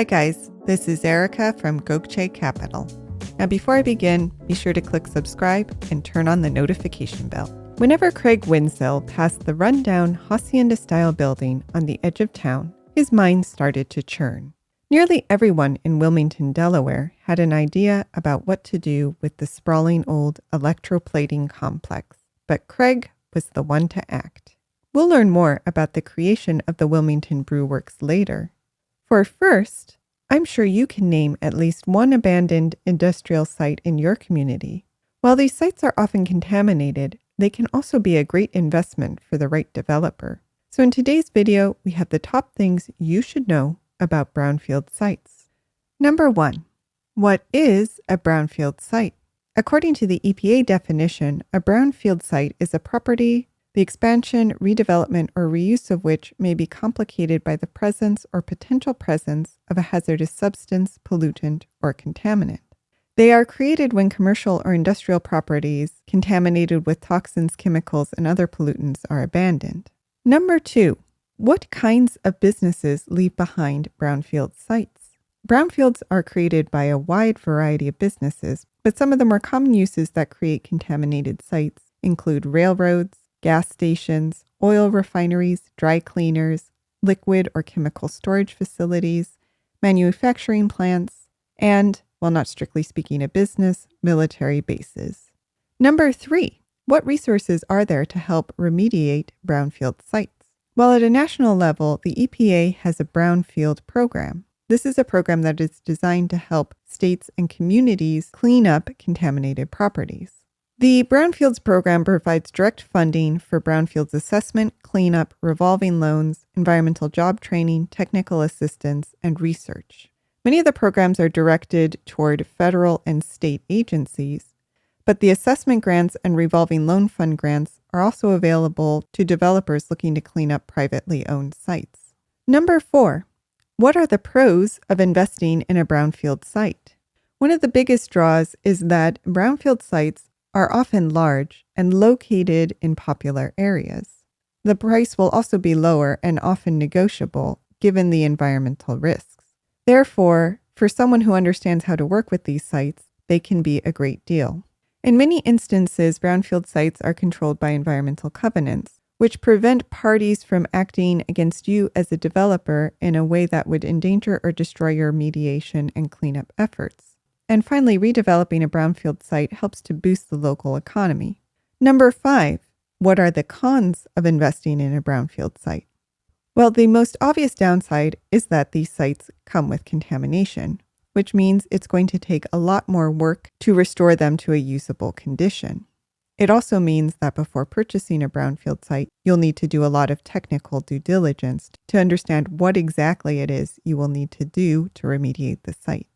Hi guys, this is Erica from Gokche Capital. Now before I begin, be sure to click subscribe and turn on the notification bell. Whenever Craig Winsell passed the rundown hacienda-style building on the edge of town, his mind started to churn. Nearly everyone in Wilmington, Delaware had an idea about what to do with the sprawling old electroplating complex, but Craig was the one to act. We'll learn more about the creation of the Wilmington Brew Works later. For first, I'm sure you can name at least one abandoned industrial site in your community. While these sites are often contaminated, they can also be a great investment for the right developer. So in today's video, we have the top things you should know about brownfield sites. Number 1. What is a brownfield site? According to the EPA definition, a brownfield site is a property the expansion, redevelopment, or reuse of which may be complicated by the presence or potential presence of a hazardous substance, pollutant, or contaminant. They are created when commercial or industrial properties contaminated with toxins, chemicals, and other pollutants are abandoned. Number 2. What kinds of businesses leave behind brownfield sites? Brownfields are created by a wide variety of businesses, but some of the more common uses that create contaminated sites include railroads, gas stations, oil refineries, dry cleaners, liquid or chemical storage facilities, manufacturing plants, and, while not strictly speaking a business, military bases. Number 3. What resources are there to help remediate brownfield sites? Well, at a national level, the EPA has a Brownfield Program. This is a program that is designed to help states and communities clean up contaminated properties. The Brownfields Program provides direct funding for brownfields assessment, cleanup, revolving loans, environmental job training, technical assistance, and research. Many of the programs are directed toward federal and state agencies, but the assessment grants and revolving loan fund grants are also available to developers looking to clean up privately owned sites. Number 4. What are the pros of investing in a brownfield site? One of the biggest draws is that brownfield sites are often large and located in popular areas. The price will also be lower and often negotiable given the environmental risks. Therefore, for someone who understands how to work with these sites, they can be a great deal. In many instances, brownfield sites are controlled by environmental covenants, which prevent parties from acting against you as a developer in a way that would endanger or destroy your remediation and cleanup efforts. And finally, redeveloping a brownfield site helps to boost the local economy. Number 5, what are the cons of investing in a brownfield site? Well, the most obvious downside is that these sites come with contamination, which means it's going to take a lot more work to restore them to a usable condition. It also means that before purchasing a brownfield site, you'll need to do a lot of technical due diligence to understand what exactly it is you will need to do to remediate the site.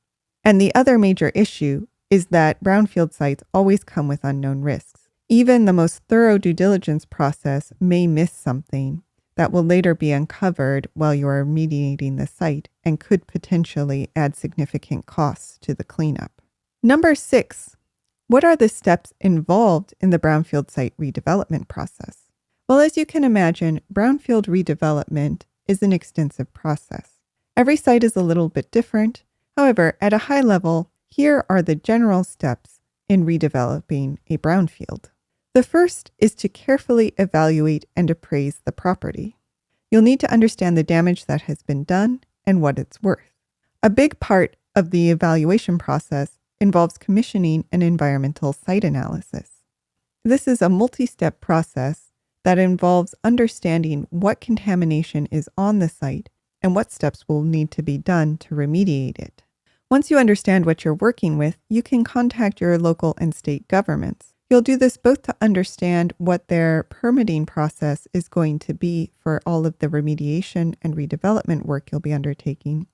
And the other major issue is that brownfield sites always come with unknown risks. Even the most thorough due diligence process may miss something that will later be uncovered while you are remediating the site and could potentially add significant costs to the cleanup. Number 6, what are the steps involved in the brownfield site redevelopment process? Well, as you can imagine, brownfield redevelopment is an extensive process. Every site is a little bit different. However, at a high level, here are the general steps in redeveloping a brownfield. The first is to carefully evaluate and appraise the property. You'll need to understand the damage that has been done and what it's worth. A big part of the evaluation process involves commissioning an environmental site analysis. This is a multi-step process that involves understanding what contamination is on the site and what steps will need to be done to remediate it. Once you understand what you're working with, you can contact your local and state governments. You'll do this both to understand what their permitting process is going to be for all of the remediation and redevelopment work you'll be undertaking,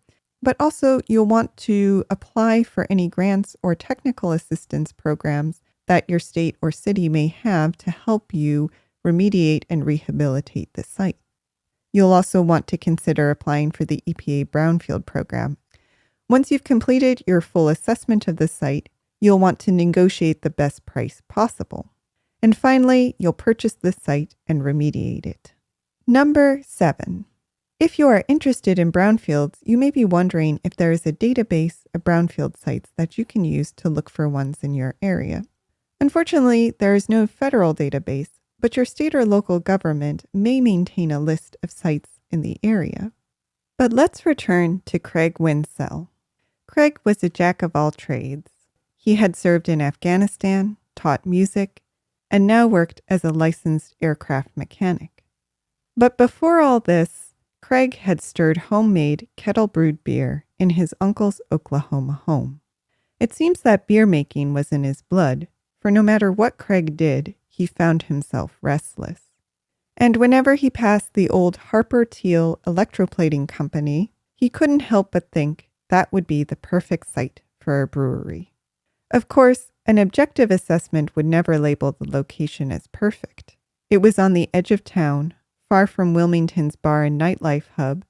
but also you'll want to apply for any grants or technical assistance programs that your state or city may have to help you remediate and rehabilitate the site. You'll also want to consider applying for the EPA Brownfield Program. Once you've completed your full assessment of the site, you'll want to negotiate the best price possible. And finally, you'll purchase the site and remediate it. Number 7. If you are interested in brownfields, you may be wondering if there is a database of brownfield sites that you can use to look for ones in your area. Unfortunately, there is no federal database, but your state or local government may maintain a list of sites in the area. But let's return to Craig Winsell. Craig was a jack of all trades. He had served in Afghanistan, taught music, and now worked as a licensed aircraft mechanic. But before all this, Craig had stirred homemade kettle-brewed beer in his uncle's Oklahoma home. It seems that beer making was in his blood, for no matter what Craig did, he found himself restless. And whenever he passed the old Harper Teal electroplating company, he couldn't help but think that would be the perfect site for a brewery. Of course, an objective assessment would never label the location as perfect. It was on the edge of town, far from Wilmington's bar and nightlife hub,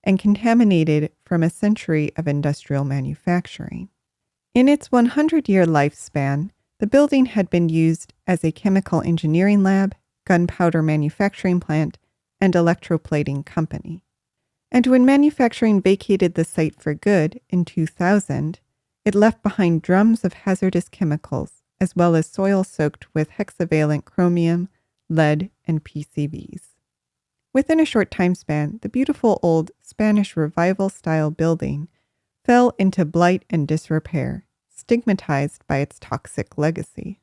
and contaminated from a century of industrial manufacturing. In its 100-year lifespan, the building had been used as a chemical engineering lab, gunpowder manufacturing plant, and electroplating company. And when manufacturing vacated the site for good in 2000, it left behind drums of hazardous chemicals, as well as soil soaked with hexavalent chromium, lead, and PCBs. Within a short time span, the beautiful old Spanish Revival-style building fell into blight and disrepair, stigmatized by its toxic legacy.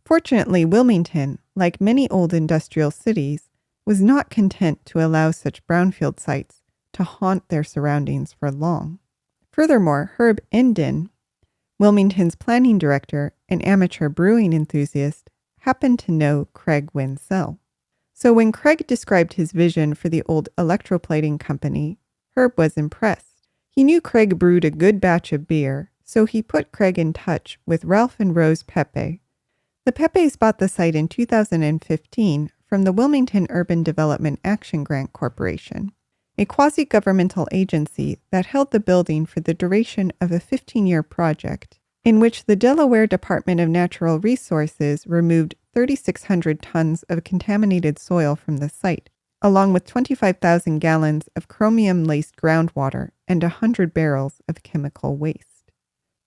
Fortunately, Wilmington, like many old industrial cities, was not content to allow such brownfield sites to haunt their surroundings for long. Furthermore, Herb Endin, Wilmington's planning director and amateur brewing enthusiast, happened to know Craig Winsell. So when Craig described his vision for the old electroplating company, Herb was impressed. He knew Craig brewed a good batch of beer, so he put Craig in touch with Ralph and Rose Pepe. The Pepes bought the site in 2015 from the Wilmington Urban Development Action Grant Corporation, a quasi-governmental agency that held the building for the duration of a 15-year project, in which the Delaware Department of Natural Resources removed 3,600 tons of contaminated soil from the site, along with 25,000 gallons of chromium-laced groundwater and 100 barrels of chemical waste.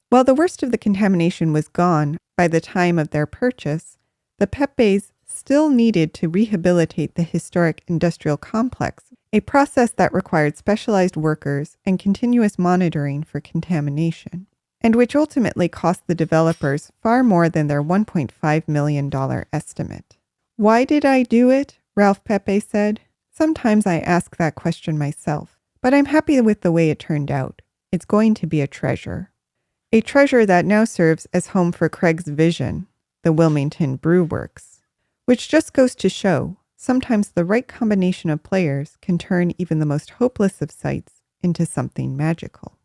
While the worst of the contamination was gone by the time of their purchase, the Pepes still needed to rehabilitate the historic industrial complex, a process that required specialized workers and continuous monitoring for contamination, and which ultimately cost the developers far more than their $1.5 million estimate. "Why did I do it?" Ralph Pepe said. "Sometimes I ask that question myself, but I'm happy with the way it turned out. It's going to be a treasure. A treasure that now serves as home for Craig's vision, the Wilmington Brew Works, which just goes to show sometimes the right combination of players can turn even the most hopeless of sites into something magical.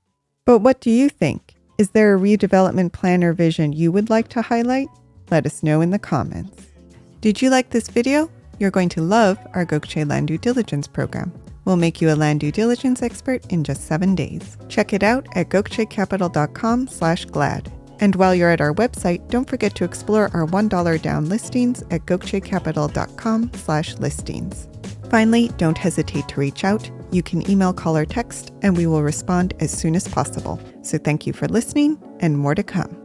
But what do you think? Is there a redevelopment plan or vision you would like to highlight? Let us know in the comments. Did you like this video? You're going to love our Gokce Land Due Diligence program. We'll make you a land due diligence expert in just 7 days. Check it out at gokcecapital.com/glad. And while you're at our website, don't forget to explore our $1 down listings at gokcecapital.com/listings. Finally, don't hesitate to reach out. You can email, call, or text, and we will respond as soon as possible. So thank you for listening, and more to come.